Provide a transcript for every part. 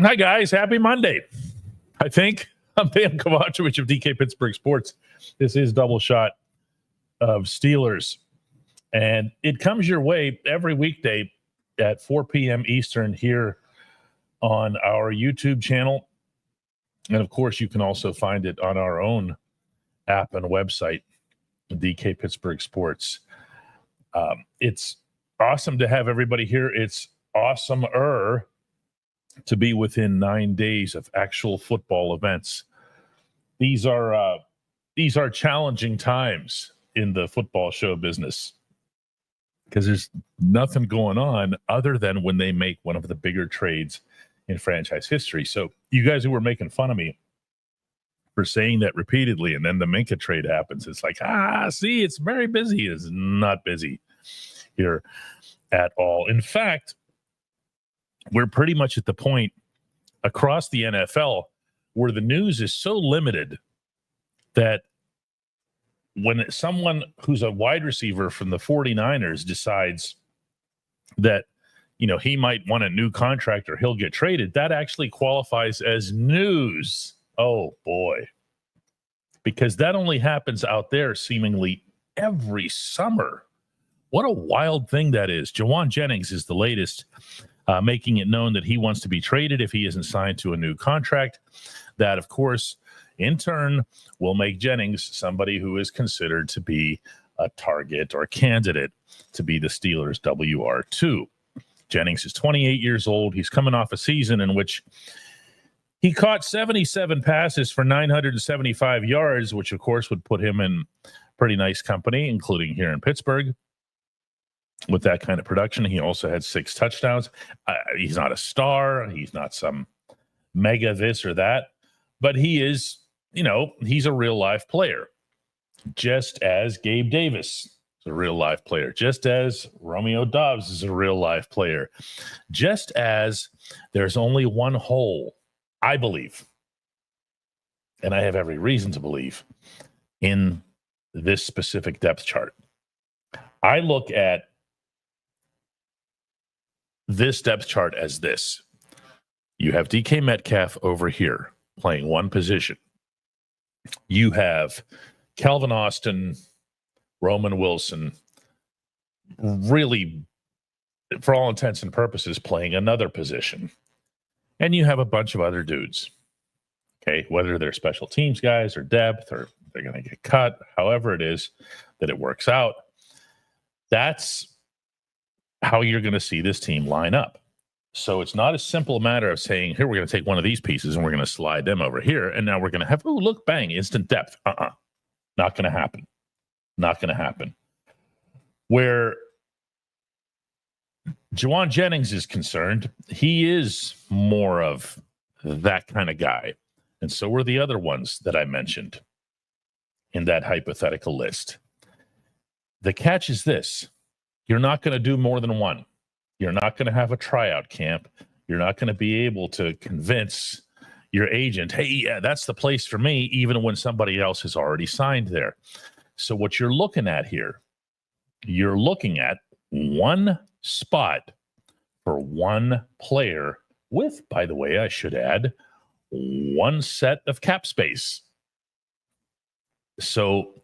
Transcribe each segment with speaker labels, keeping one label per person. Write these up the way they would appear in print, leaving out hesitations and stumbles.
Speaker 1: Hi, guys. Happy Monday. I think I'm Dejan Kovacevic of DK Pittsburgh Sports. This is Double Shot of Steelers. And it comes your way every weekday at 4 p.m. Eastern here on our YouTube channel. And, of course, you can also find it on our own app and website, DK Pittsburgh Sports. It's awesome to have everybody here. It's awesomer to be within 9 days of actual football events. These are challenging times in the football show business because there's nothing going on other than when they make one of the bigger trades in franchise history. So you guys who were making fun of me for saying that repeatedly, and then the Minka trade happens, it's like, see, it's very busy. It's not busy here at all. In fact, we're pretty much at the point across the NFL where the news is so limited that when someone who's a wide receiver from the 49ers decides that, you know, he might want a new contract or he'll get traded, that actually qualifies as news. Oh, boy. Because that only happens out there seemingly every summer. What a wild thing that is. Jennings is the latest, making it known that he wants to be traded if he isn't signed to a new contract. That, of course, in turn, will make Jennings somebody who is considered to be a target or candidate to be the Steelers' WR2. Jennings is 28 years old. He's coming off a season in which he caught 77 passes for 975 yards, which, of course, would put him in pretty nice company, including here in Pittsburgh. With that kind of production, he also had 6 touchdowns. He's not a star. He's not some mega this or that. But he is, you know, he's a real-life player. Just as Gabe Davis is a real-life player. Just as Romeo Doubs is a real-life player. Just as there's only one hole, I believe, and I have every reason to believe, in this specific depth chart. I look at this depth chart as this. You have DK Metcalf over here playing one position. You have Calvin Austin, Roman Wilson, really, for all intents and purposes, playing another position. And you have a bunch of other dudes. Okay, whether they're special teams guys or depth or they're going to get cut, however it is that it works out, that's how you're going to see this team line up. So it's not a simple matter of saying, here, we're going to take one of these pieces and we're going to slide them over here. And now we're going to have, oh, look, bang, instant depth. Not going to happen. Not going to happen. Where Juwan Jennings is concerned, he is more of that kind of guy. And so were the other ones that I mentioned in that hypothetical list. The catch is this. You're not going to do more than one. You're not going to have a tryout camp. You're not going to be able to convince your agent, hey, yeah, that's the place for me, even when somebody else has already signed there. So what you're looking at here, you're looking at one spot for one player with, by the way, I should add, one set of cap space. So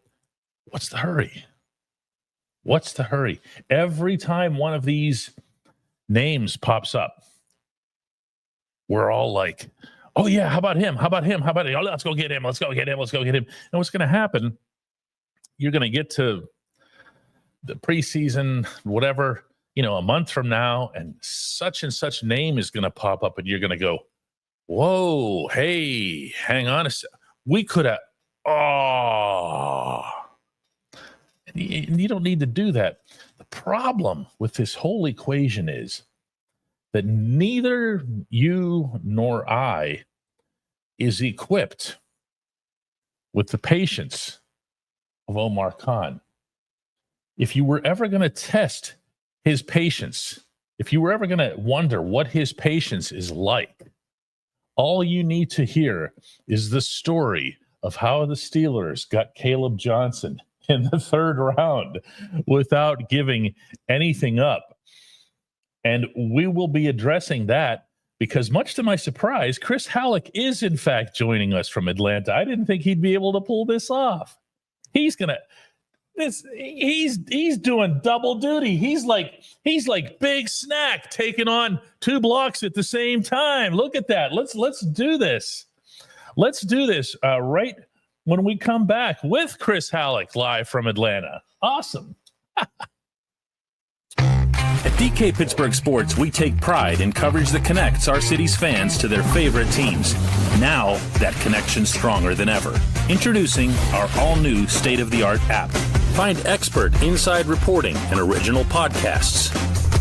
Speaker 1: what's the hurry? What's the hurry? Every time one of these names pops up, we're all like, oh, yeah, how about him? How about him? How about him? Oh, let's go get him. Let's go get him. Let's go get him. And what's going to happen, you're going to get to the preseason, whatever, you know, a month from now, and such name is going to pop up, and you're going to go, whoa, hey, hang on a sec. We could have, and you don't need to do that. The problem with this whole equation is that neither you nor I is equipped with the patience of Omar Khan. If you were ever going to test his patience, if you were ever going to wonder what his patience is like, all you need to hear is the story of how the Steelers got Caleb Johnson in the 3rd round without giving anything up. And we will be addressing that because much to my surprise, Chris Halleck is in fact joining us from Atlanta. I didn't think he'd be able to pull this off. He's doing double duty. He's like Big Snack taking on 2 blocks at the same time. Look at that. Let's do this. Let's do this right when we come back with Chris Halleck live from Atlanta. Awesome.
Speaker 2: At DK Pittsburgh Sports, we take pride in coverage that connects our city's fans to their favorite teams. Now, that connection's stronger than ever. Introducing our all-new state-of-the-art app. Find expert inside reporting and original podcasts.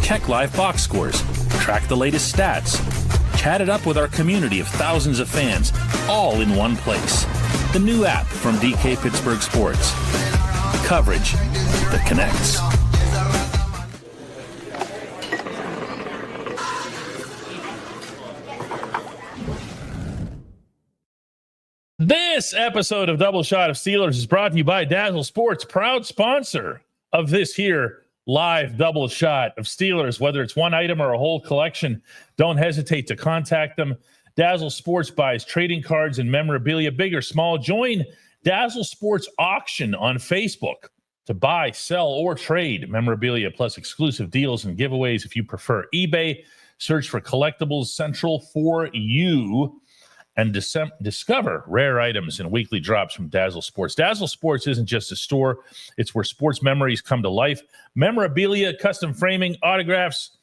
Speaker 2: Check live box scores. Track the latest stats. Chat it up with our community of thousands of fans, all in one place. The new app from DK Pittsburgh Sports. Coverage that connects.
Speaker 1: This episode of Double Shot of Steelers is brought to you by Dazzle Sports, proud sponsor of this here live double shot of Steelers. Whether it's one item or a whole collection, don't hesitate to contact them. Dazzle Sports buys trading cards and memorabilia, big or small. Join Dazzle Sports Auction on Facebook to buy, sell, or trade memorabilia, plus exclusive deals and giveaways. If you prefer eBay, search for Collectibles Central for you. And discover rare items and weekly drops from Dazzle Sports. Dazzle Sports isn't just a store. It's where sports memories come to life. Memorabilia, custom framing, autographs,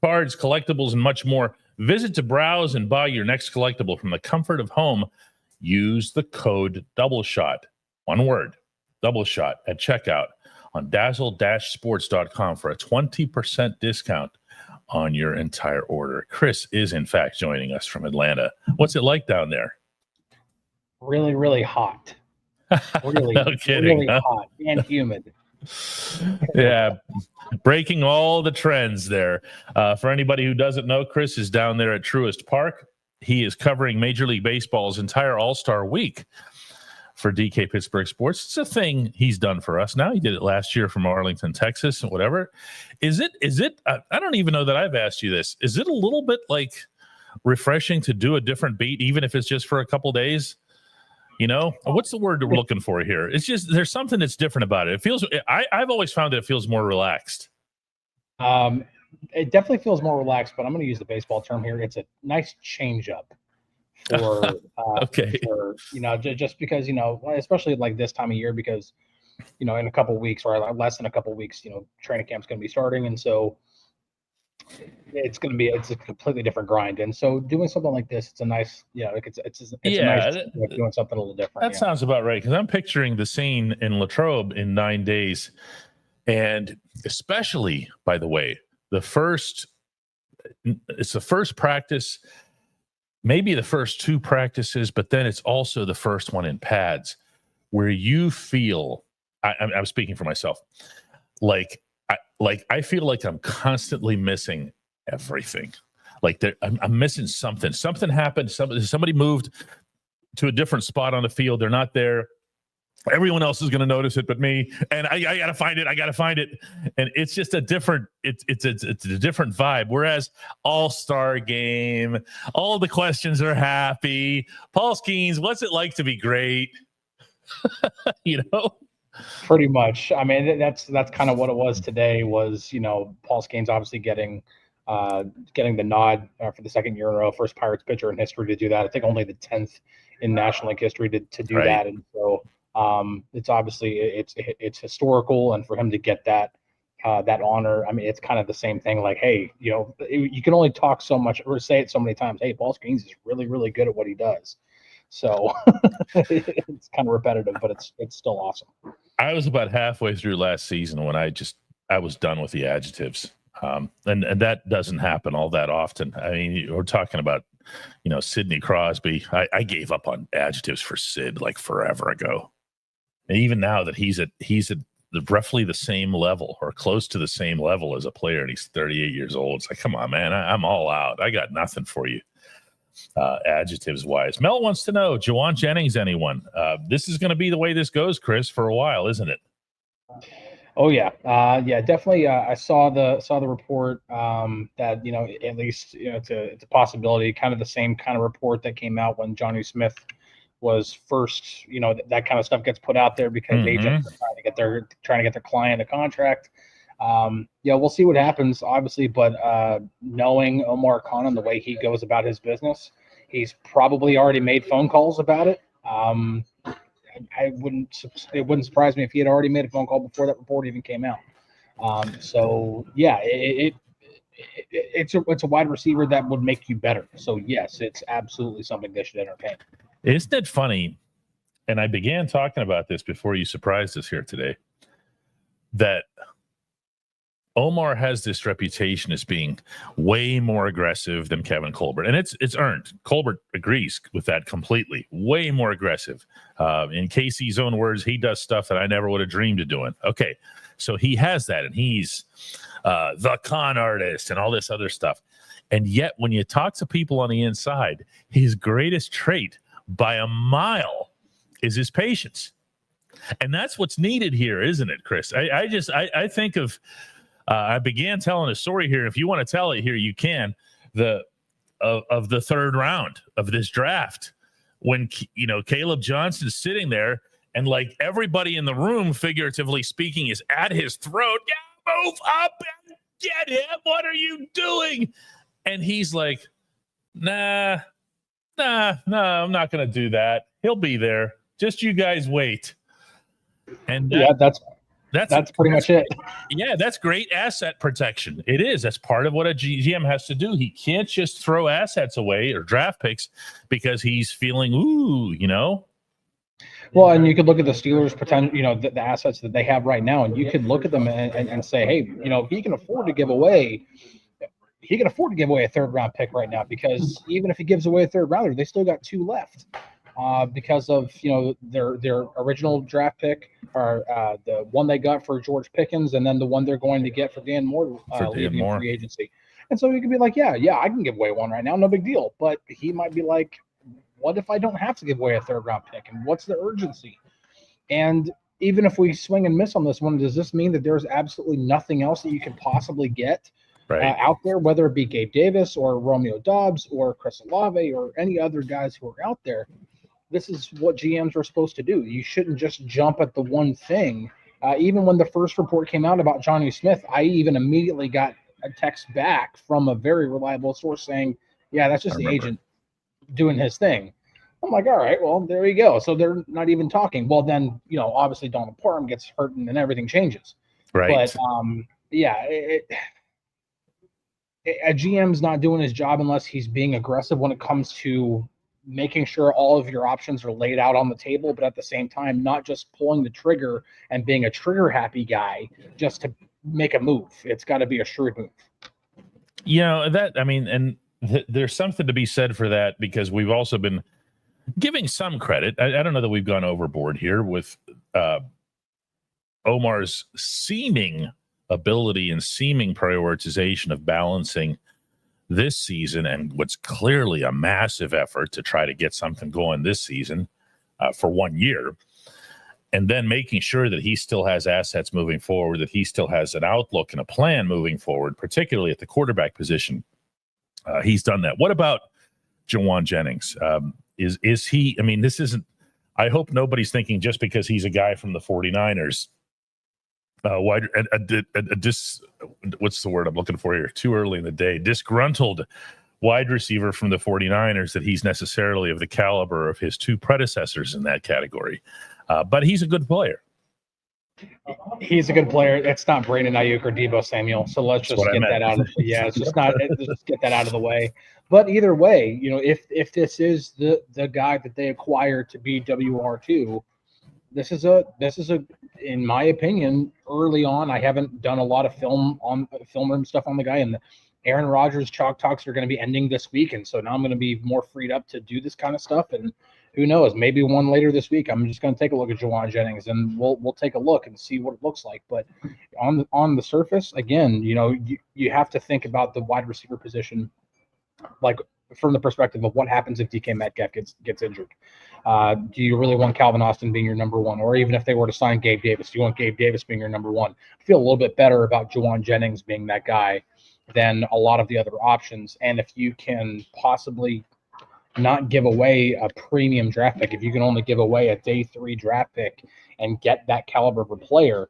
Speaker 1: cards, collectibles, and much more. Visit to browse and buy your next collectible from the comfort of home. Use the code DOUBLESHOT. One word, DOUBLESHOT at checkout on dazzle-sports.com for a 20% discount on your entire order. Chris is in fact joining us from Atlanta. What's it like down there?
Speaker 3: Really, really hot. Really,
Speaker 1: no kidding,
Speaker 3: really hot and humid.
Speaker 1: Yeah, breaking all the trends there. For anybody who doesn't know, Chris is down there at Truist Park. He is covering Major League Baseball's entire All-Star week for DK Pittsburgh Sports. It's a thing he's done for us now. He did it last year from Arlington, Texas, and whatever. Is it, I don't even know that I've asked you this. Is it a little bit like refreshing to do a different beat, even if it's just for a couple days? You know, what's the word we're looking for here? It's just, there's something that's different about it. It feels, I've always found that it feels more relaxed.
Speaker 3: It definitely feels more relaxed, but I'm going to use the baseball term here. It's a nice change up. For
Speaker 1: okay,
Speaker 3: for, just because, especially like this time of year, because, in a couple of weeks or less than a couple of weeks, training camp's going to be starting. And so it's a completely different grind. And so doing something like this, it's a nice, it's nice doing something a little different.
Speaker 1: That sounds about right. Cause I'm picturing the scene in Latrobe in 9 days. And especially, by the way, it's the first practice, maybe the first 2 practices, but then it's also the first one in pads where you feel, I'm speaking for myself, I feel like I'm constantly missing everything. Like I'm missing something. Something happened. Somebody moved to a different spot on the field. They're not there. Everyone else is going to notice it but me, and I got to find it. And it's just a different, it's a different vibe. Whereas All-Star game, all the questions are happy. Paul Skeens, what's it like to be great?
Speaker 3: Pretty much. I mean, that's kind of what it was today. Was Paul Skeens obviously getting the nod for the second year in a row, first Pirates pitcher in history to do that. I think only the 10th in National League history to do that, and so. It's obviously it's historical, and for him to get that honor, I mean, it's kind of the same thing. Like, hey, you can only talk so much or say it so many times. Hey, Paul Skeens is really, really good at what he does. So it's kind of repetitive, but it's still awesome.
Speaker 1: I was about halfway through last season when I was done with the adjectives, and that doesn't happen all that often. I mean, we're talking about Sidney Crosby. I gave up on adjectives for Sid like forever ago. And even now that he's at roughly the same level or close to the same level as a player, and he's 38 years old, it's like, come on, man, I'm all out. I got nothing for you, adjectives wise. Mel wants to know, Jawan Jennings, anyone? This is going to be the way this goes, Chris, for a while, isn't it?
Speaker 3: Oh yeah, yeah, definitely. I saw the report that at least it's a possibility. Kind of the same kind of report that came out when Johnny Smith was first. That kind of stuff gets put out there because agents are trying to get their client a contract. Yeah, we'll see what happens, obviously. But knowing Omar Khan and the way he goes about his business, he's probably already made phone calls about it. It wouldn't surprise me if he had already made a phone call before that report even came out. So yeah, it's a wide receiver that would make you better. So yes, it's absolutely something they should entertain.
Speaker 1: Isn't it funny? And I began talking about this before you surprised us here today, that Omar has this reputation as being way more aggressive than Kevin Colbert, and it's earned. Colbert agrees with that completely. Way more aggressive. In Casey's own words, he does stuff that I never would have dreamed of doing. Okay, so he has that, and he's the con artist and all this other stuff. And yet, when you talk to people on the inside, his greatest trait by a mile is his patience, and that's what's needed here, isn't it, Chris? I think of. I began telling a story here. If you want to tell it here, you can. Of the third round of this draft, when Caleb Johnson's sitting there, and like everybody in the room, figuratively speaking, is at his throat. Yeah, move up and get him. What are you doing? And he's like, nah, I'm not going to do that. He'll be there. Just you guys wait. And
Speaker 3: that's pretty much it.
Speaker 1: Yeah, that's great asset protection. It is. That's part of what a GM has to do. He can't just throw assets away or draft picks because he's feeling,
Speaker 3: Well, and you could look at the Steelers' potential, the assets that they have right now, and you could look at them and say, hey, he can afford to give away. He can afford to give away a third-round pick right now, because even if he gives away a third-rounder, they still got 2 left. Because of their original draft pick, or the one they got for George Pickens, and then the one they're going to get for Dan Moore leaving free agency. And so you could be like, yeah, I can give away one right now, no big deal. But he might be like, what if I don't have to give away a third-round pick, and what's the urgency? And even if we swing and miss on this one, does this mean that there's absolutely nothing else that you could possibly get out there, whether it be Gabe Davis or Romeo Doubs or Chris Olave or any other guys who are out there? This is what GMs are supposed to do. You shouldn't just jump at the one thing. Even when the first report came out about Johnny Smith, I even immediately got a text back from a very reliable source saying, yeah, that's just the agent doing his thing. I'm like, all right, well, there you go. So they're not even talking. Well, then, obviously Donald Parham gets hurt and everything changes.
Speaker 1: Right.
Speaker 3: But, a GM's not doing his job unless he's being aggressive when it comes to making sure all of your options are laid out on the table, but at the same time, not just pulling the trigger and being a trigger happy guy just to make a move. It's got to be a shrewd move.
Speaker 1: There's something to be said for that, because we've also been giving some credit. I don't know that we've gone overboard here with Omar's seeming ability and seeming prioritization of balancing this season and what's clearly a massive effort to try to get something going this season for 1 year, and then making sure that he still has assets moving forward, that he still has an outlook and a plan moving forward, particularly at the quarterback position. He's done that. What about Jawan Jennings? Is he, this isn't, I hope nobody's thinking just because he's a guy from the 49ers, what's the word I'm looking for here? Too early in the day. Disgruntled wide receiver from the 49ers, that he's necessarily of the caliber of his 2 predecessors in that category. But he's a good player.
Speaker 3: He's a good player. It's not Brandon Ayuk or Deebo Samuel. So let's just get that out of it's just not just get that out of the way. But either way, if this is the guy that they acquired to be WR2, this is a in my opinion, early on, I haven't done a lot of film room stuff on the guy, and the Aaron Rodgers chalk talks are going to be ending this week, and so now I'm going to be more freed up to do this kind of stuff. And who knows, maybe one later this week, I'm just going to take a look at Jawan Jennings, and we'll take a look and see what it looks like. But on the surface, again, you have to think about the wide receiver position like from the perspective of what happens if DK Metcalf gets injured. Do you really want Calvin Austin being your number one? Or even if they were to sign Gabe Davis, do you want Gabe Davis being your number one? I feel a little bit better about Juwan Jennings being that guy than a lot of the other options. And if you can possibly not give away a premium draft pick, if you can only give away a day 3 draft pick and get that caliber of a player,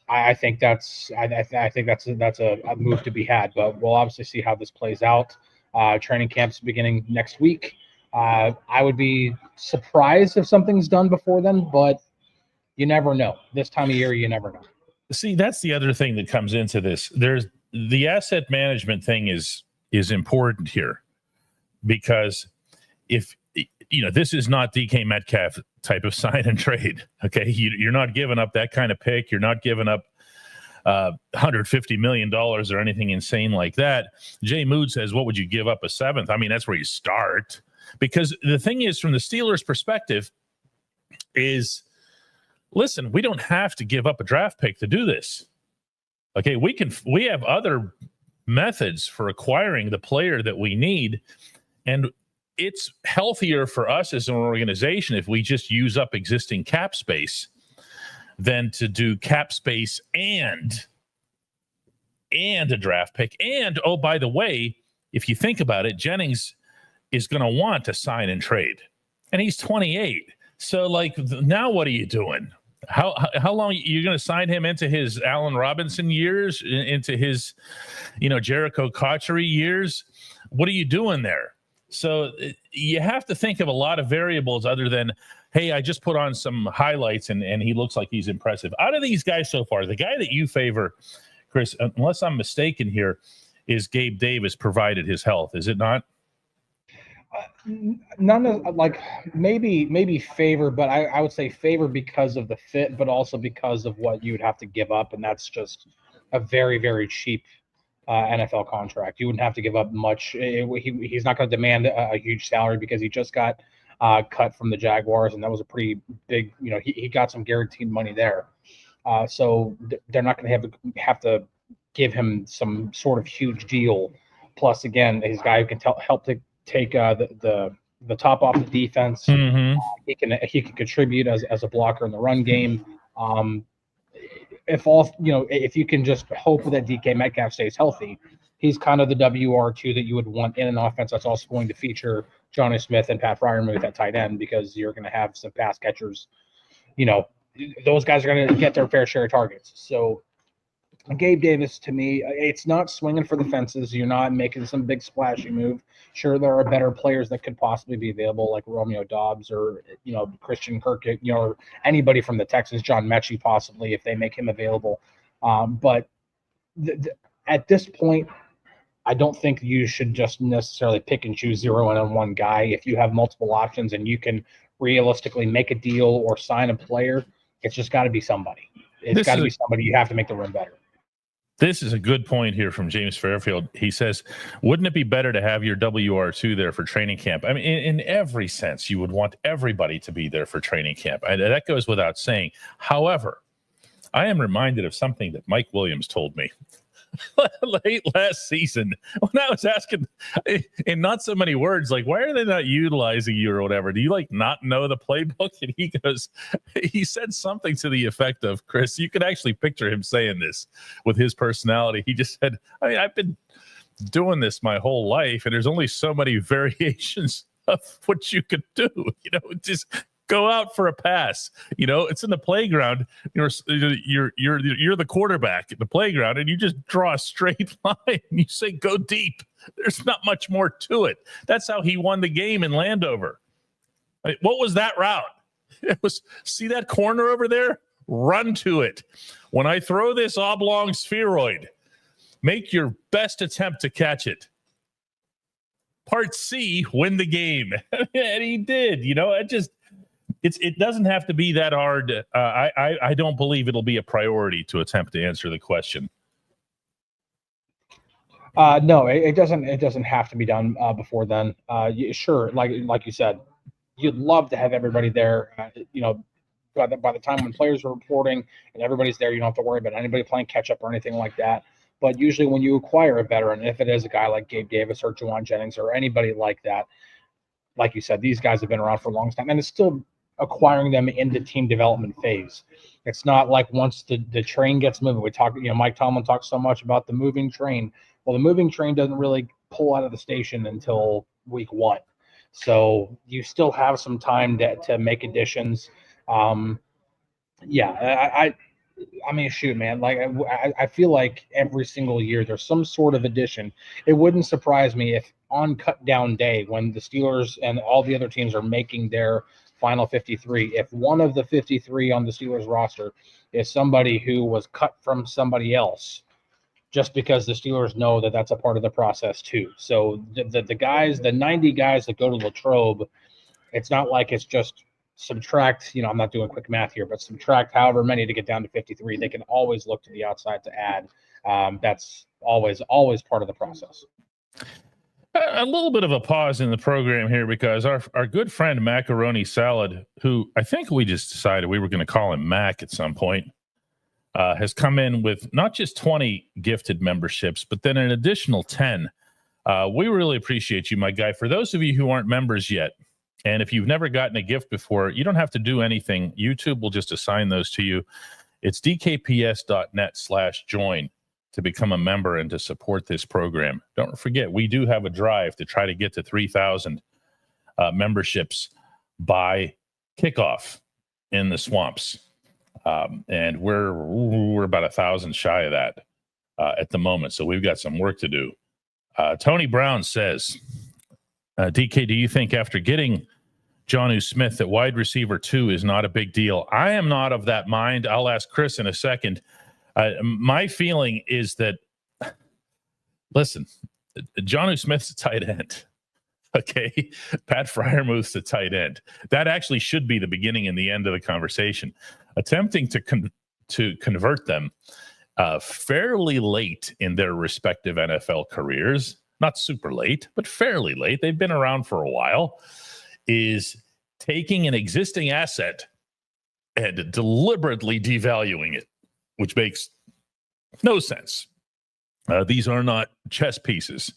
Speaker 3: I think that's a move to be had. But we'll obviously see how this plays out. Training camp's beginning next week. I would be surprised if something's done before then, but you never know. This time of year, you never know.
Speaker 1: See, that's the other thing that comes into this. There's the asset management thing is important here, because if this is not DK Metcalf type of sign and trade. Okay, you're not giving up that kind of pick. You're not giving up $150 million or anything insane like that. Jay Mood says, what would you give up a 7th? I mean, that's where you start. Because the thing is, from the Steelers' perspective, is, listen, we don't have to give up a draft pick to do this. Okay, we have other methods for acquiring the player that we need, and it's healthier for us as an organization if we just use up existing cap space than to do cap space and a draft pick. And, oh, by the way, if you think about it, Jennings is going to want to sign and trade, and he's 28. So, like, now what are you doing? How long you're going to sign him into his Allen Robinson years, into his, Jericho Cotchery years? What are you doing there? So you have to think of a lot of variables other than, hey, I just put on some highlights and he looks like he's impressive. Out of these guys so far, the guy that you favor, Chris, unless I'm mistaken here, is Gabe Davis, provided his health. Is it not?
Speaker 3: None of, like, maybe favor, but I would say favor because of the fit, but also because of what you would have to give up, and that's just a very, very cheap NFL contract. You wouldn't have to give up much. He's not going to demand a huge salary because he just got cut from the Jaguars, and that was a pretty big. He got some guaranteed money there, so they're not going to have to give him some sort of huge deal. Plus, again, he's a guy who can help to take the top off the defense.
Speaker 1: Mm-hmm.
Speaker 3: He can contribute as a blocker in the run game. If you can just hope that DK Metcalf stays healthy, he's kind of the WR2 that you would want in an offense that's also going to feature Johnny Smith and Pat Freiermuth at tight end, because you're going to have some pass catchers. Those guys are going to get their fair share of targets. So Gabe Davis, to me, it's not swinging for the fences. You're not making some big splashy move. Sure, there are better players that could possibly be available, like Romeo Doubs or Christian Kirk, or anybody from the Texans, John Mechie possibly, if they make him available. But at this point, I don't think you should just necessarily pick and choose 0 on one guy. If you have multiple options and you can realistically make a deal or sign a player, it's just got to be somebody. It's got to be somebody. You have to make the room better.
Speaker 1: This is a good point here from James Fairfield. He says, wouldn't it be better to have your WR2 there for training camp? I mean, in every sense, you would want everybody to be there for training camp. That goes without saying. However, I am reminded of something that Mike Williams told me late last season when I was asking in not so many words, like, why are they not utilizing you or whatever? Do you not know the playbook? And he said something to the effect of, Chris, you could actually picture him saying this with his personality. He just said, I've been doing this my whole life, and there's only so many variations of what you could do. Just go out for a pass. It's in the playground. You're the quarterback at the playground, and you just draw a straight line and you say, go deep. There's not much more to it. That's how he won the game in Landover. What was that route? It was, see that corner over there? Run to it. When I throw this oblong spheroid, make your best attempt to catch it. Part C, win the game. And he did. It doesn't have to be that hard. I don't believe it'll be a priority to attempt to answer the question.
Speaker 3: No, it doesn't. It doesn't have to be done before then. Sure, like you said, you'd love to have everybody there. By the time when players are reporting and everybody's there, you don't have to worry about anybody playing catch up or anything like that. But usually when you acquire a veteran, if it is a guy like Gabe Davis or Juwan Jennings or anybody like that, like you said, these guys have been around for a long time, and it's still acquiring them in the team development phase. It's not like once the train gets moving. We talk, Mike Tomlin talks so much about the moving train. Well, the moving train doesn't really pull out of the station until week 1. So you still have some time to make additions. I mean, shoot, man. Like I feel like every single year there's some sort of addition. It wouldn't surprise me if on cut down day, when the Steelers and all the other teams are making their final 53, if one of the 53 on the Steelers roster is somebody who was cut from somebody else, just because the Steelers know that that's a part of the process too. So the guys, the 90 guys that go to Latrobe, it's not like it's just subtract, I'm not doing quick math here, but subtract however many to get down to 53. They can always look to the outside to add. That's always part of the process.
Speaker 1: A little bit of a pause in the program here because our good friend Macaroni Salad, who I think we just decided we were going to call him Mac at some point, has come in with not just 20 gifted memberships, but then an additional 10. We really appreciate you, my guy. For those of you who aren't members yet, and if you've never gotten a gift before, you don't have to do anything. YouTube will just assign those to you. It's dkps.net/join to become a member and to support this program. Don't forget, we do have a drive to try to get to 3,000 memberships by kickoff in the swamps. And we're about 1,000 shy of that at the moment. So we've got some work to do. Tony Brown says, DK, do you think after getting Jonnu Smith that wide receiver 2 is not a big deal? I am not of that mind. I'll ask Chris in a second. My feeling is that, listen, Jonnu Smith's a tight end. Okay. Pat Freiermuth's a tight end. That actually should be the beginning and the end of the conversation. Attempting to convert them fairly late in their respective NFL careers, not super late, but fairly late, they've been around for a while, is taking an existing asset and deliberately devaluing it, which makes no sense. These are not chess pieces.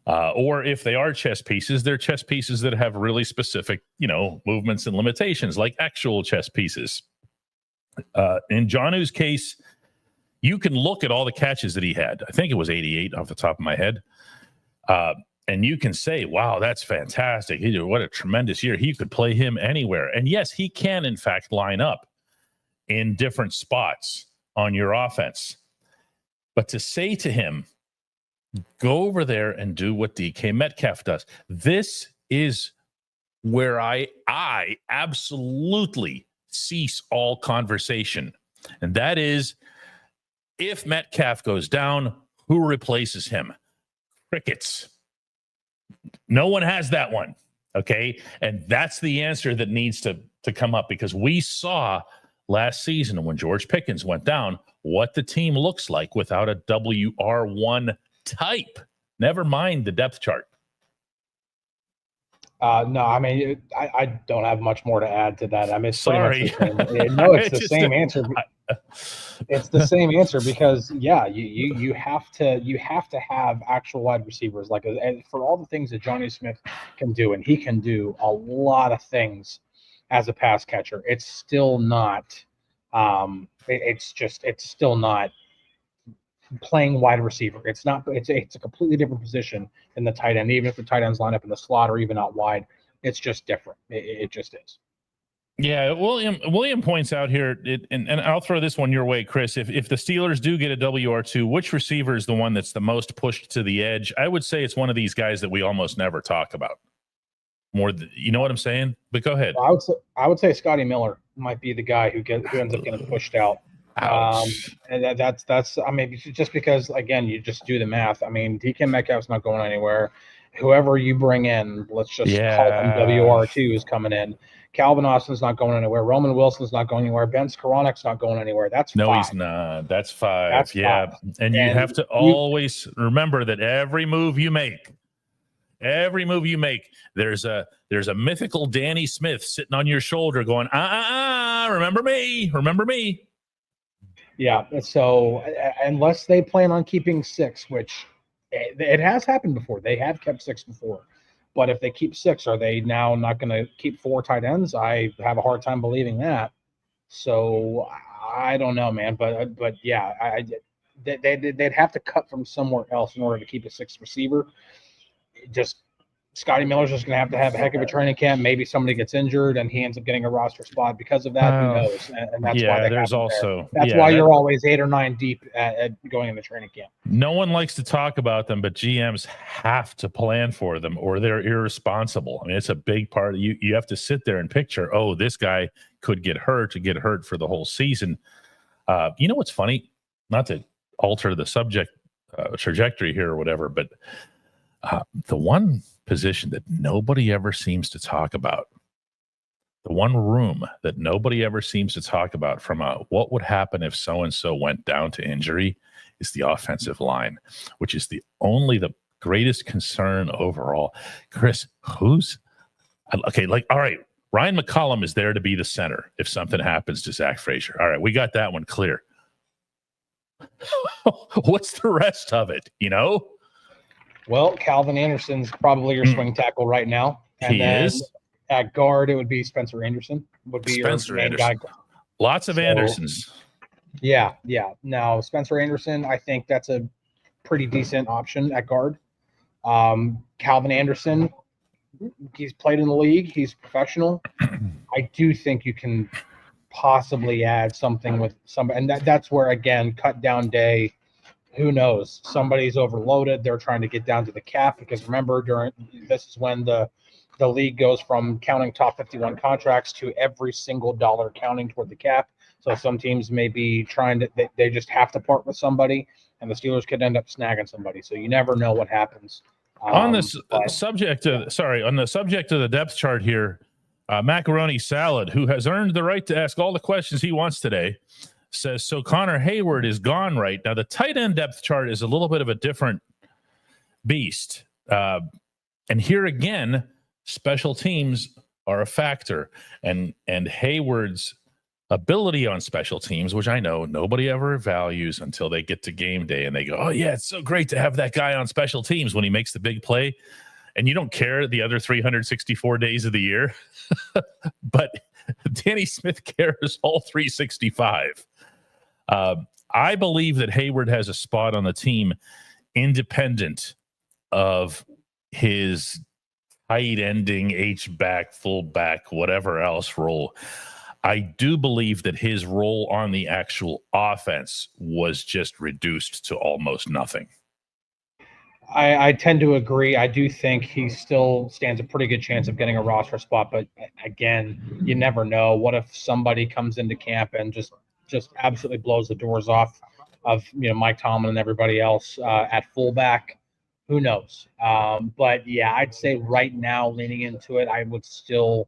Speaker 1: Or if they are chess pieces, they're chess pieces that have really specific, movements and limitations, like actual chess pieces. In Jonnu's case, you can look at all the catches that he had. I think it was 88 off the top of my head. And you can say, wow, that's fantastic. What a tremendous year. He could play him anywhere. And yes, he can, in fact, line up in different spots on your offense. But to say to him, go over there and do what DK Metcalf does. This is where I absolutely cease all conversation. And that is, if Metcalf goes down, who replaces him? Crickets. No one has that one. Okay. And that's the answer that needs to come up, because we saw last season when George Pickens went down what the team looks like without a WR1 type. Never mind the depth chart.
Speaker 3: No, I mean, I don't have much more to add to that. I mean, it's
Speaker 1: sorry.
Speaker 3: No, it's the same answer. It's the same answer because, yeah, you have to have actual wide receivers. Like, and for all the things that Jonnu Smith can do, and he can do a lot of things as a pass catcher, it's still not. It's still not playing wide receiver. It's not. It's a completely different position than the tight end. Even if the tight ends line up in the slot or even out wide, it's just different. It just is.
Speaker 1: Yeah, William points out here, and I'll throw this one your way, Chris. If the Steelers do get a WR2, which receiver is the one that's the most pushed to the edge? I would say it's one of these guys that we almost never talk about. You know what I'm saying? But go ahead.
Speaker 3: I would say Scotty Miller might be the guy who ends up getting pushed out. And that's I mean, just because, again, you just do the math. I mean, DK Metcalf's not going anywhere. Whoever you bring in, let's just call them WR2 is coming in. Calvin Austin's not going anywhere. Roman Wilson's not going anywhere. Ben Skoronek's not going anywher. That's
Speaker 1: no,
Speaker 3: 5.
Speaker 1: He's not. That's 5.
Speaker 3: That's
Speaker 1: yeah.
Speaker 3: 5.
Speaker 1: And you have to always remember that every move you make, there's a mythical Danny Smith sitting on your shoulder going, remember me.
Speaker 3: Yeah. So unless they plan on keeping 6, which it has happened before, they have kept 6 before. But if they keep 6, are they now not going to keep 4 tight ends? I have a hard time believing that. So I don't know, man. But yeah, they'd have to cut from somewhere else in order to keep a 6th receiver. Just Scotty Miller's just going to have a heck of a training camp. Maybe somebody gets injured and he ends up getting a roster spot because of that. Who knows? And that's why
Speaker 1: there's also
Speaker 3: that's why you're always 8 or 9 deep at going into training camp.
Speaker 1: No one likes to talk about them, but GMs have to plan for them or they're irresponsible. I mean, it's a big part. You have to sit there and picture, oh, this guy could get hurt for the whole season. You know what's funny? Not to alter the subject trajectory here or whatever, but the one position that nobody ever seems to talk about, the one room that nobody ever seems to talk about from what would happen if so-and-so went down to injury is the offensive line, which is the greatest concern overall. Chris, all right, Ryan McCollum is there to be the center if something happens to Zach Frazier. All right, we got that one clear. What's the rest of it,
Speaker 3: Well, Calvin Anderson's probably your swing tackle right now. And
Speaker 1: he
Speaker 3: then
Speaker 1: is.
Speaker 3: At guard, it would be Spencer Anderson. Would be
Speaker 1: Spencer
Speaker 3: your main
Speaker 1: Anderson.
Speaker 3: guy.
Speaker 1: Lots of Andersons.
Speaker 3: Yeah. Now, Spencer Anderson, I think that's a pretty decent option at guard. Calvin Anderson, he's played in the league. He's professional. I do think you can possibly add something with some, and that's where, again, cut down day. Who knows? Somebody's overloaded. They're trying to get down to the cap because remember, this is when the league goes from counting top 51 contracts to every single dollar counting toward the cap. So some teams may be trying to, they just have to part with somebody, and the Steelers could end up snagging somebody. So you never know what happens.
Speaker 1: On this subject of the depth chart here, Macaroni Salad, who has earned the right to ask all the questions he wants today, says, so Connor Hayward is gone right now. The tight end depth chart is a little bit of a different beast. And here again, special teams are a factor, and Hayward's ability on special teams, which I know nobody ever values until they get to game day and they go, oh yeah, it's so great to have that guy on special teams when he makes the big play. And you don't care the other 364 days of the year, but Danny Smith cares all 365. I believe that Hayward has a spot on the team independent of his tight ending, H-back, fullback, whatever else role. I do believe that his role on the actual offense was just reduced to almost nothing.
Speaker 3: I tend to agree. I do think he still stands a pretty good chance of getting a roster spot, but again, you never know. What if somebody comes into camp and just absolutely blows the doors off of Mike Tomlin and everybody else at fullback? Who knows? But yeah, I'd say right now, leaning into it, I would still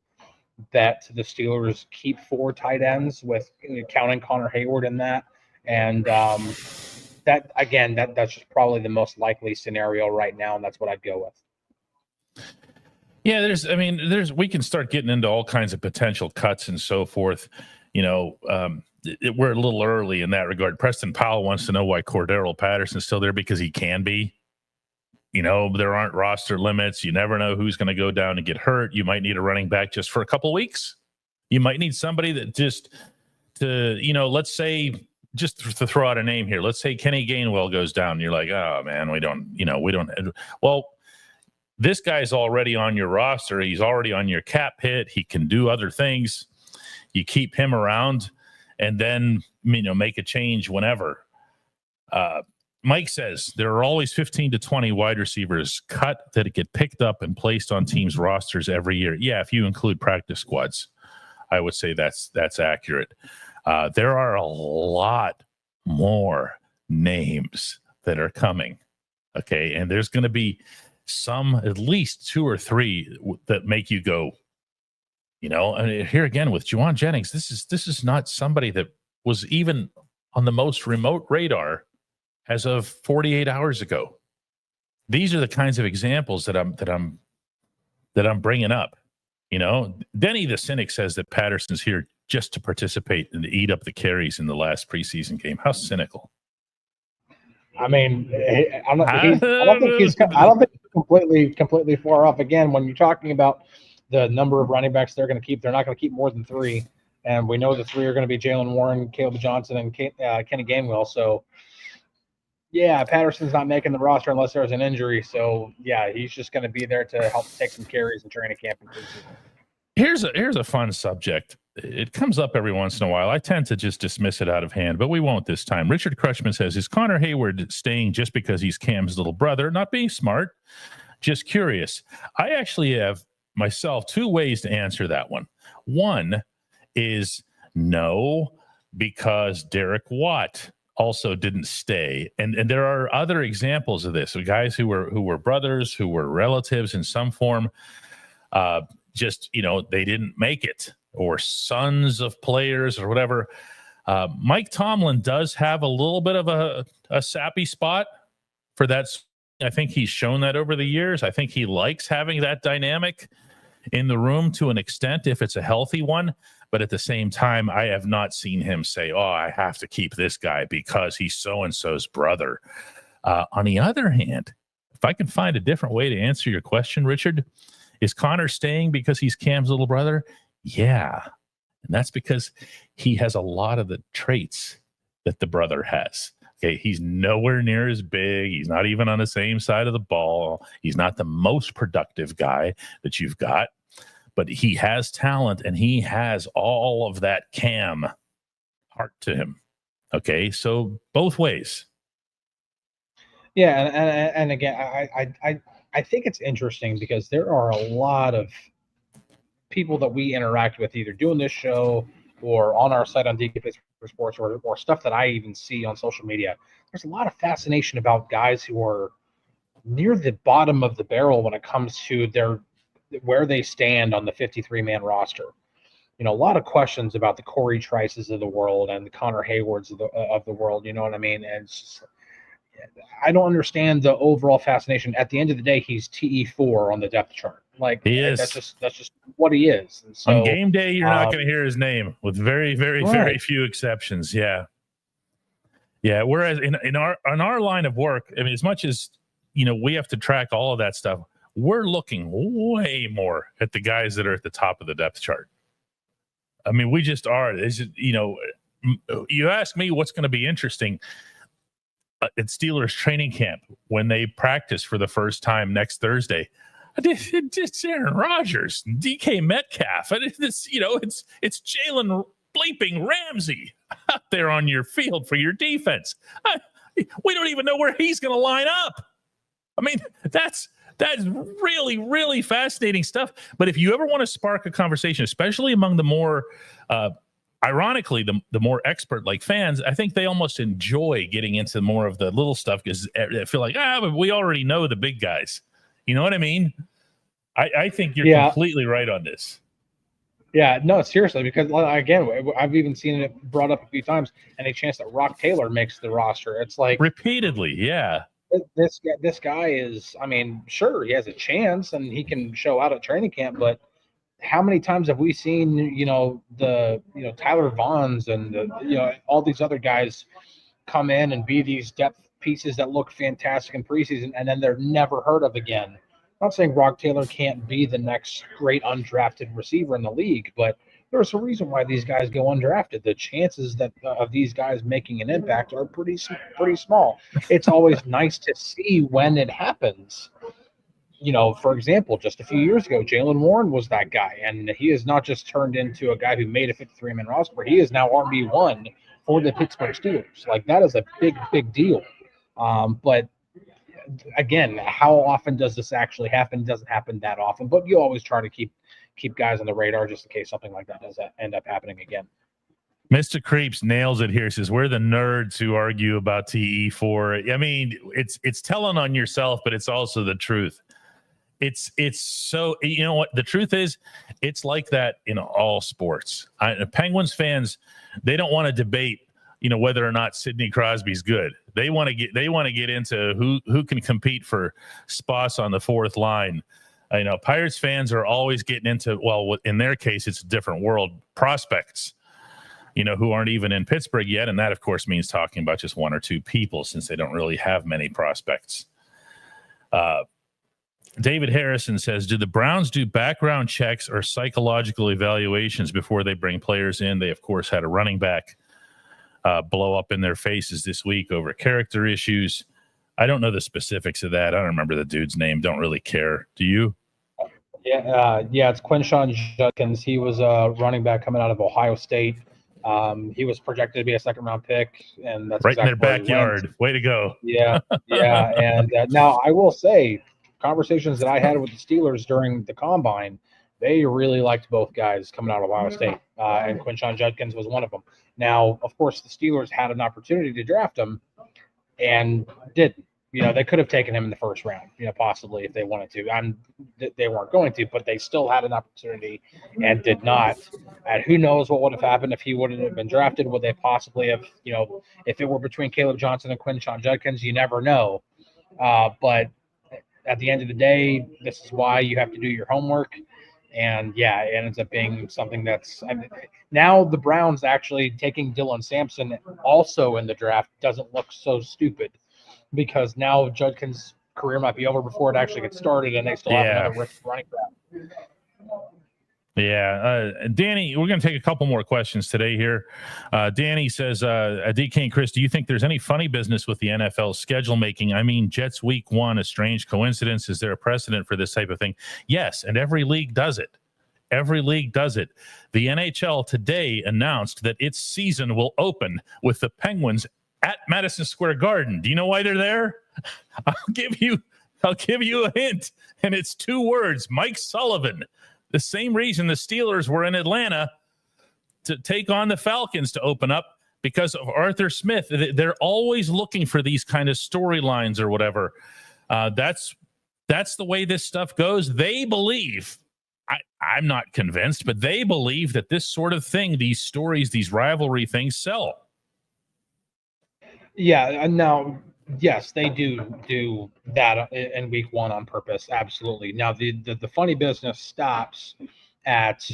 Speaker 3: bet the Steelers keep 4 tight ends with counting Connor Hayward in that, and that's just probably the most likely scenario right now, and that's what I'd go with.
Speaker 1: Yeah, we can start getting into all kinds of potential cuts and so forth. We're a little early in that regard. Preston Powell wants to know why Cordero Patterson's still there, because he can be. There aren't roster limits. You never know who's going to go down and get hurt. You might need a running back just for a couple weeks. You might need somebody that let's say, just to throw out a name here, let's say Kenny Gainwell goes down. And you're like, oh man, we don't. Well, this guy's already on your roster. He's already on your cap hit. He can do other things. You keep him around, and then make a change whenever. Mike says there are always 15 to 20 wide receivers cut that get picked up and placed on teams' rosters every year. Yeah, if you include practice squads, I would say that's accurate. There are a lot more names that are coming. Okay, and there's going to be at least 2 or 3 that make you go, and here again with Juwan Jennings, this is not somebody that was even on the most remote radar as of 48 hours ago. These are the kinds of examples that I'm bringing up. Denny the Cynic says that Patterson's here just to participate and eat up the carries in the last preseason game. How cynical.
Speaker 3: I mean, I don't think he's completely far off. Again, when you're talking about the number of running backs they're going to keep, they're not going to keep more than 3. And we know the 3 are going to be Jalen Warren, Caleb Johnson, and Kenny Gainwell. So, yeah, Patterson's not making the roster unless there's an injury. So, yeah, he's just going to be there to help take some carries in training camp and preseason.
Speaker 1: Here's a fun subject. It comes up every once in a while. I tend to just dismiss it out of hand, but we won't this time. Richard Crushman says, is Connor Hayward staying just because he's Cam's little brother? Not being smart, just curious. I actually have myself 2 ways to answer that one. One is no, because Derek Watt also didn't stay. And there are other examples of this, of guys who were brothers, who were relatives in some form, just, they didn't make it, or sons of players or whatever. Mike Tomlin does have a little bit of a sappy spot for that. I think he's shown that over the years. I think he likes having that dynamic in the room to an extent, if it's a healthy one. But at the same time, I have not seen him say, oh, I have to keep this guy because he's so-and-so's brother. On the other hand, if I can find a different way to answer your question, Richard, is Connor staying because he's Cam's little brother? Yeah. And that's because he has a lot of the traits that the brother has. Okay. He's nowhere near as big. He's not even on the same side of the ball. He's not the most productive guy that you've got, but he has talent and he has all of that Cam heart to him. Okay. So both ways.
Speaker 3: Yeah. And again, I think it's interesting because there are a lot of people that we interact with either doing this show or on our site on DK Pittsburgh Sports or stuff that I even see on social media. There's a lot of fascination about guys who are near the bottom of the barrel when it comes to where they stand on the 53-man roster. A lot of questions about the Corey Trices of the world and the Connor Haywards of the world. You know what I mean? And it's just, I don't understand the overall fascination. At the end of the day, he's TE4 on the depth chart. Like he is. That's just what he is. And so,
Speaker 1: on game day, you're not going to hear his name, with very, very, very few exceptions. Yeah. Yeah. Whereas in our line of work, I mean, as much as, we have to track all of that stuff, we're looking way more at the guys that are at the top of the depth chart. I mean, we just are. You ask me what's going to be interesting at Steelers training camp when they practice for the first time next Thursday. It's Aaron Rodgers, DK Metcalf, and it's Jalen bleeping Ramsey out there on your field for your defense. We don't even know where he's going to line up. I mean, that's really, really fascinating stuff. But if you ever want to spark a conversation, especially among the more ironically, the more expert like fans, I think they almost enjoy getting into more of the little stuff because they feel like, but we already know the big guys. You know what I mean? I think you're completely right on this.
Speaker 3: Yeah, no, seriously, because again, I've even seen it brought up a few times, any chance that Rock Taylor makes the roster. It's like
Speaker 1: repeatedly, yeah.
Speaker 3: This guy is, I mean, sure, he has a chance and he can show out at training camp, but how many times have we seen, Tyler Vaughns and all these other guys come in and be these depth pieces that look fantastic in preseason and then they're never heard of again. I'm not saying Rock Taylor can't be the next great undrafted receiver in the league, but there's a reason why these guys go undrafted. The chances of these guys making an impact are pretty small. It's always nice to see when it happens. For example, just a few years ago, Jalen Warren was that guy, and he has not just turned into a guy who made a 53-man roster, but he is now RB1 for the Pittsburgh Steelers. Like, that is a big, big deal. But again, how often does this actually happen? It doesn't happen that often, but you always try to keep guys on the radar just in case something like that does end up happening again.
Speaker 1: Mr. Creeps nails it here. Says we're the nerds who argue about TE4. I mean, it's telling on yourself, but it's also the truth. It's so, you know what the truth is, it's like that in all sports. Penguins fans, they don't want to debate, whether or not Sidney Crosby's good. They want to get into who can compete for spots on the fourth line. Pirates fans are always getting into, well, in their case, it's a different world, prospects. who aren't even in Pittsburgh yet. And that, of course, means talking about just one or two people since they don't really have many prospects. David Harrison says, do the Browns do background checks or psychological evaluations before they bring players in? They, of course, had a running back blow up in their faces this week over character issues. I don't know the specifics of that. I don't remember the dude's name. Don't really care. Do you?
Speaker 3: Yeah, it's Quinshon Judkins. He was a running back coming out of Ohio State. He was projected to be a second-round pick, and that's
Speaker 1: right
Speaker 3: exactly
Speaker 1: in their backyard. Way to go.
Speaker 3: Yeah. And now I will say, conversations that I had with the Steelers during the combine, they really liked both guys coming out of Ohio State, and Quinshon Judkins was one of them. Now, of course, the Steelers had an opportunity to draft him and didn't. They could have taken him in the first round, possibly if they wanted to. They weren't going to, but they still had an opportunity and did not. And who knows what would have happened if he wouldn't have been drafted? Would they possibly have, if it were between Caleb Johnson and Quinshon Judkins? You never know. But at the end of the day, this is why you have to do your homework. And yeah, it ends up being something that's now the Browns actually taking Dylan Sampson also in the draft doesn't look so stupid, because now Judkins' career might be over before it actually gets started, and they still have another rookie running back.
Speaker 1: Yeah. Danny, we're going to take a couple more questions today here. Danny says, DK and Chris, do you think there's any funny business with the NFL schedule making? I mean, Jets week 1, a strange coincidence. Is there a precedent for this type of thing? Yes, and every league does it. Every league does it. The NHL today announced that its season will open with the Penguins at Madison Square Garden. Do you know why they're there? I'll give you a hint, and it's 2 words: Mike Sullivan. The same reason the Steelers were in Atlanta to take on the Falcons to open up, because of Arthur Smith. They're always looking for these kind of storylines or whatever. That's the way this stuff goes. They believe, I'm not convinced, but they believe that this sort of thing, these stories, these rivalry things sell.
Speaker 3: Yeah, and now, yes, they do that in week 1 on purpose. Absolutely. Now, the funny business stops at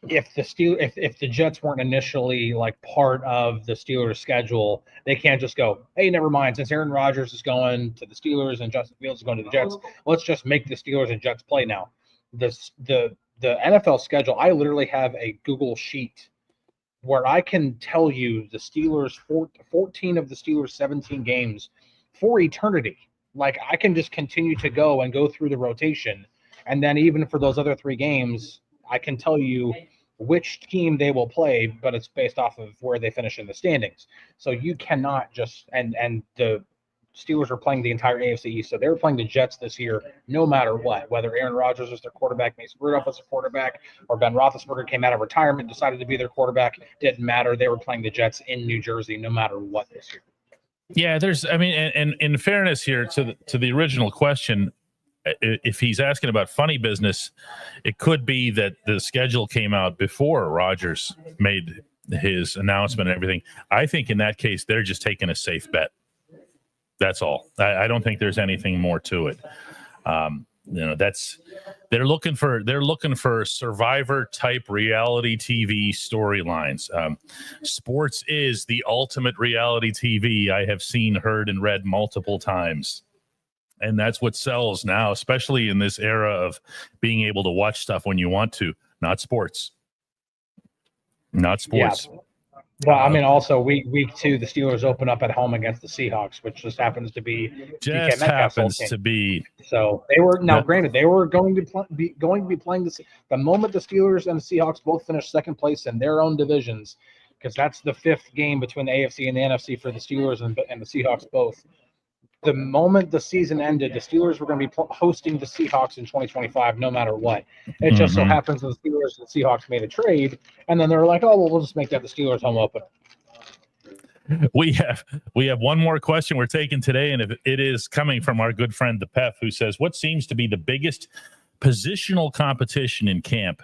Speaker 3: if the Jets weren't initially like part of the Steelers' schedule, they can't just go, hey, never mind. Since Aaron Rodgers is going to the Steelers and Justin Fields is going to the Jets, let's just make the Steelers and Jets play now. The NFL schedule, I literally have a Google sheet where I can tell you the Steelers, 14 of the Steelers' 17 games for eternity. Like, I can just continue to go through the rotation. And then even for those other 3 games, I can tell you which team they will play, but it's based off of where they finish in the standings. So you cannot just, and the Steelers are playing the entire AFC East, so they were playing the Jets this year no matter what, whether Aaron Rodgers was their quarterback, Mason Rudolph was their quarterback, or Ben Roethlisberger came out of retirement, decided to be their quarterback. Didn't matter. They were playing the Jets in New Jersey no matter what this year.
Speaker 1: Yeah, and in fairness here to the original question, if he's asking about funny business, it could be that the schedule came out before Rodgers made his announcement and everything. I think in that case, they're just taking a safe bet. That's all. I don't think there's anything more to it. They're looking for Survivor type reality TV storylines. Sports is the ultimate reality TV. I have seen, heard, and read multiple times. And that's what sells now, especially in this era of being able to watch stuff when you want to, not sports. Not sports.
Speaker 3: Yeah. Well, I mean, also week 2, the Steelers open up at home against the Seahawks, which just happens to be
Speaker 1: just happens to be.
Speaker 3: So they were granted they were going to be playing the moment the Steelers and the Seahawks both finished second place in their own divisions, because that's the 5th game between the AFC and the NFC for the Steelers and the Seahawks both. The moment the season ended, the Steelers were going to be hosting the Seahawks in 2025, no matter what. It just so happens that the Steelers and the Seahawks made a trade, and then they were like, "Oh, well, we'll just make that the Steelers' home opener."
Speaker 1: We have one more question we're taking today, and it is coming from our good friend the Pef, who says, "What seems to be the biggest positional competition in camp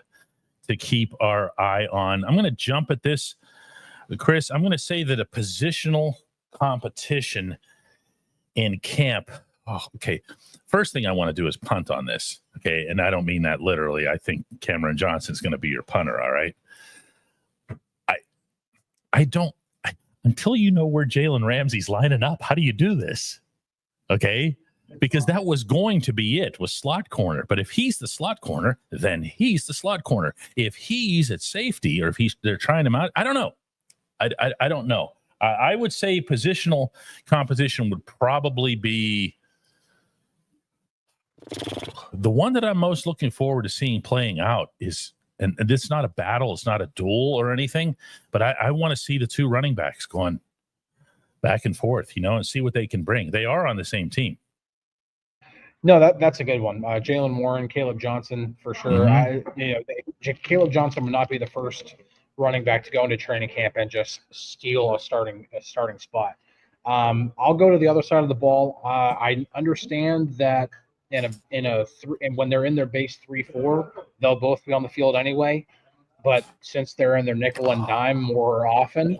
Speaker 1: to keep our eye on?" I'm going to jump at this, Chris. I'm going to say that a positional competition in camp. Oh, okay. First thing I want to do is punt on this. Okay. And I don't mean that literally. I think Cameron Johnson's going to be your punter. All right. until you know where Jalen Ramsey's lining up, how do you do this? Okay. Because that was going to be it, was slot corner. But if he's the slot corner, then he's the slot corner. If he's at safety, or if they're trying him out, I don't know. I don't know. I would say positional composition would probably be the one that I'm most looking forward to seeing playing out is, and this is not a battle, it's not a duel or anything, but I want to see the two running backs going back and forth, and see what they can bring. They are on the same team.
Speaker 3: No, that's a good one. Jalen Warren, Caleb Johnson, for sure. Caleb Johnson would not be the first running back to go into training camp and just steal a starting spot. I'll go to the other side of the ball. I understand that when they're in their base 3-4, they'll both be on the field anyway. But since they're in their nickel and dime more often,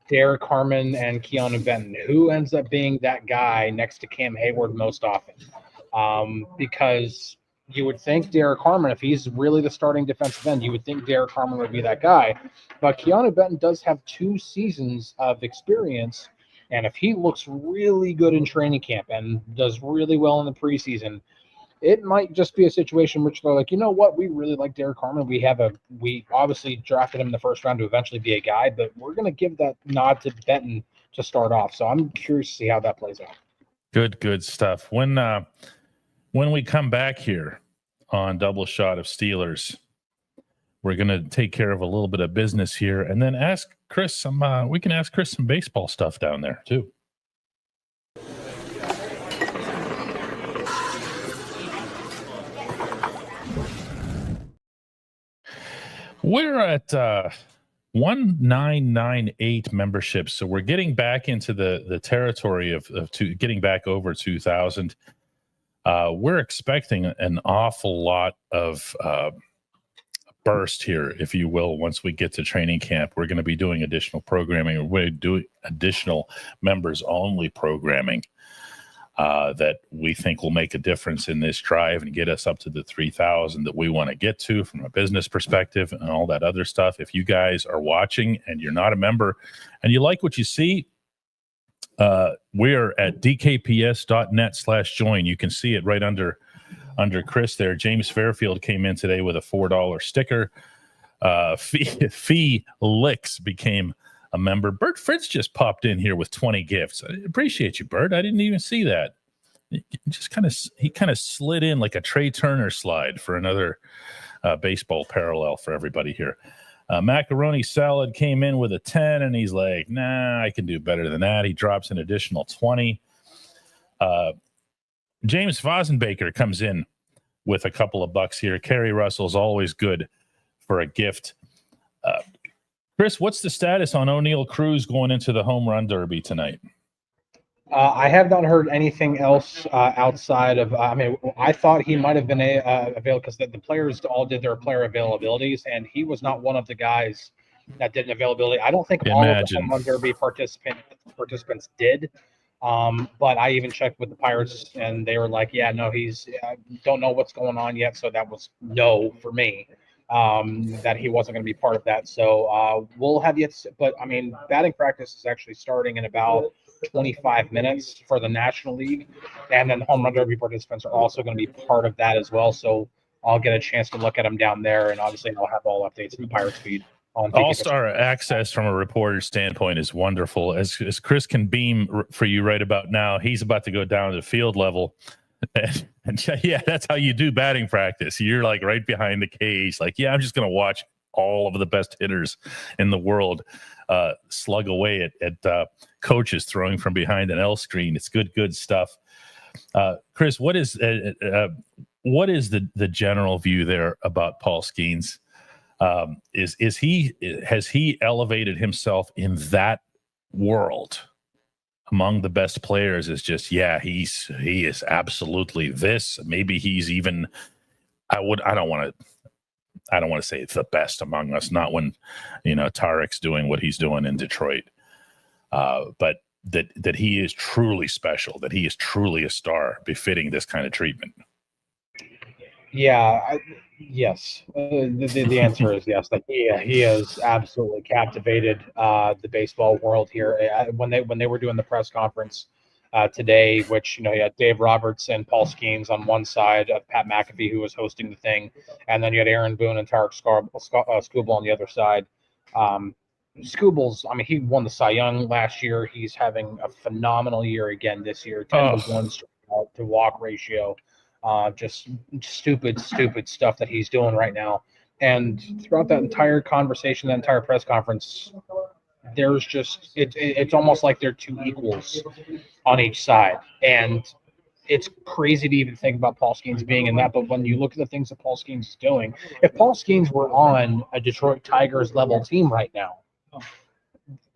Speaker 3: Derek Harmon and Keanu Benton, who ends up being that guy next to Cam Hayward most often? Because you would think Derek Harmon, if he's really the starting defensive end, you would think Derek Harmon would be that guy. But Keanu Benton does have 2 seasons of experience, and if he looks really good in training camp and does really well in the preseason, it might just be a situation which they're like, you know what, we really like Derek Harmon. We obviously drafted him in the first round to eventually be a guy, but we're going to give that nod to Benton to start off. So I'm curious to see how that plays out.
Speaker 1: Good stuff. When we come back here on Double Shot of Steelers, we're going to take care of a little bit of business here, and then ask Chris we can ask Chris some baseball stuff down there too. We're at 1998 memberships, so we're getting back into the territory of getting back over 2,000. We're expecting an awful lot of burst here, if you will, once we get to training camp. We're going to be doing additional programming. We're going to do additional members-only programming that we think will make a difference in this drive and get us up to the 3,000 that we want to get to from a business perspective and all that other stuff. If you guys are watching and you're not a member and you like what you see, we're at dkps.net/join. You can see it right under Chris there. James Fairfield came in today with a $4 sticker. Fee Licks became a member. Bert Fritz just popped in here with 20 gifts. I appreciate you, Bert. I didn't even see that. He kind of slid in like a Trey Turner slide for another baseball parallel for everybody here. Macaroni Salad came in with a 10, and he's like, nah, I can do better than that. He drops an additional 20. James Fosenbaker comes in with a couple of bucks here. Kerry Russell's always good for a gift. Chris, what's the status on O'Neal Cruz going into the home run derby tonight?
Speaker 3: I have not heard anything else outside of. I thought he might have been available because the players all did their player availabilities, and he was not one of the guys that did an availability. I don't think all of the home run derby participants did. But I even checked with the Pirates, and they were like, "Yeah, no, don't know what's going on yet." So that was no for me. That he wasn't going to be part of that. So we'll have yet. But I mean, batting practice is actually starting in about 25 minutes for the National League, and then the home run derby participants are also going to be part of that as well. So I'll get a chance to look at them down there, and obviously I'll have all updates in the Pirates feed.
Speaker 1: All-star access from a reporter's standpoint is wonderful. As Chris can beam for you right about now, he's about to go down to field level. And yeah, that's how you do batting practice. You're like right behind the cage. Like, yeah, I'm just going to watch all of the best hitters in the world slug away at coaches throwing from behind an L screen. It's good stuff. Chris, what is the general view there about Paul Skeens? Has he elevated himself in that world among the best players? Is just, yeah, he is absolutely this. Maybe he's even, I don't want to say it's the best among us, not when, Tarek's doing what he's doing in Detroit. But that he is truly special, that he is truly a star befitting this kind of treatment.
Speaker 3: Yeah. Yes, the answer is yes. Like he has absolutely captivated the baseball world here. When they were doing the press conference today, which you had Dave Roberts and Paul Skeens on one side, Pat McAfee who was hosting the thing, and then you had Aaron Boone and Tarek Skubal on the other side. Skubal's, I mean, he won the Cy Young last year. He's having a phenomenal year again this year. 10-1 strikeout to walk ratio. Just stupid stuff that he's doing right now. And throughout that entire conversation, that entire press conference, there's just it's almost like they're two equals on each side. And it's crazy to even think about Paul Skeens being in that. But when you look at the things that Paul Skeens is doing, if Paul Skeens were on a Detroit Tigers level team right now,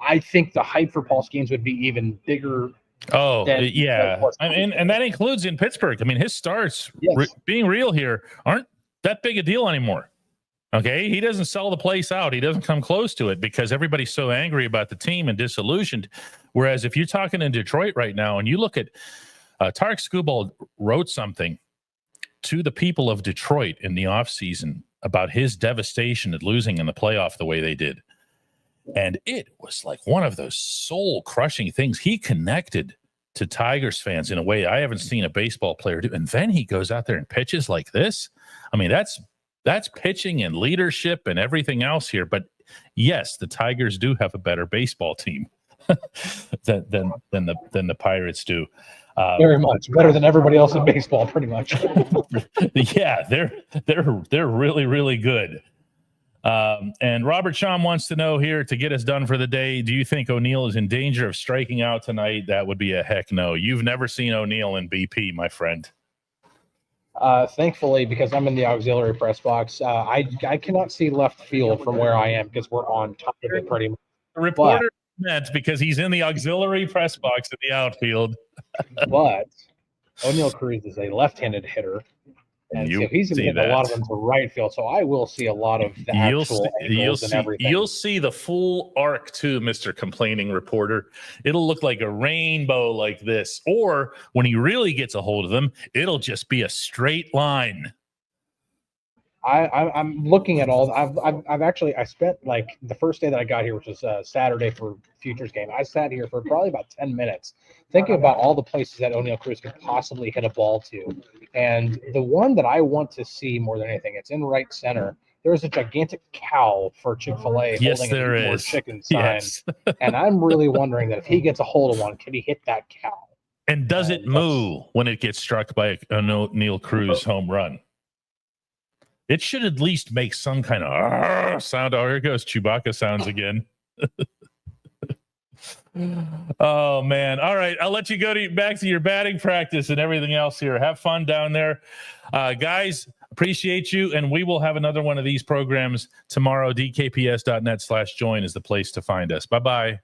Speaker 3: I think the hype for Paul Skeens would be even bigger.
Speaker 1: Oh, yeah. And that includes in Pittsburgh. I mean, his starts, being real here, aren't that big a deal anymore. Okay. He doesn't sell the place out. He doesn't come close to it because everybody's so angry about the team and disillusioned. Whereas if you're talking in Detroit right now and you look at Tarek Skubal wrote something to the people of Detroit in the offseason about his devastation at losing in the playoff the way they did. And it was like one of those soul-crushing things. He connected to Tigers fans in a way I haven't seen a baseball player do. And then he goes out there and pitches like this. I mean, that's pitching and leadership and everything else here. But yes, the Tigers do have a better baseball team than the Pirates do.
Speaker 3: Very much better than everybody else in baseball, pretty much.
Speaker 1: Yeah, they're really, really good. And Robert Sham wants to know here to get us done for the day. Do you think O'Neill is in danger of striking out tonight? That would be a heck no. You've never seen O'Neill in BP, my friend.
Speaker 3: Thankfully, because I'm in the auxiliary press box, I cannot see left field from where I am because we're on top of it pretty much.
Speaker 1: The reporter meant because he's in the auxiliary press box in the outfield.
Speaker 3: But O'Neill Cruz is a left-handed hitter. And so he's going to get a lot of them to right field. So I will see a lot of the actual angles and everything.
Speaker 1: You'll see the full arc too, Mr. Complaining Reporter. It'll look like a rainbow like this. Or when he really gets a hold of them, it'll just be a straight line.
Speaker 3: I'm looking at all. I spent like the first day that I got here, which was Saturday for Futures game. I sat here for probably about 10 minutes thinking about all the places that O'Neill Cruz could possibly hit a ball to. And the one that I want to see more than anything, it's in right center. There's a gigantic cow for Chick-fil-A holding a chicken sign. Yes. And I'm really wondering that if he gets a hold of one, can he hit that cow?
Speaker 1: And does it moo when it gets struck by an O'Neill Cruz home run? It should at least make some kind of sound. Oh, here goes Chewbacca sounds again. Oh, man. All right. I'll let you go back to your batting practice and everything else here. Have fun down there. Guys, appreciate you. And we will have another one of these programs tomorrow. DKPS.net/join is the place to find us. Bye-bye.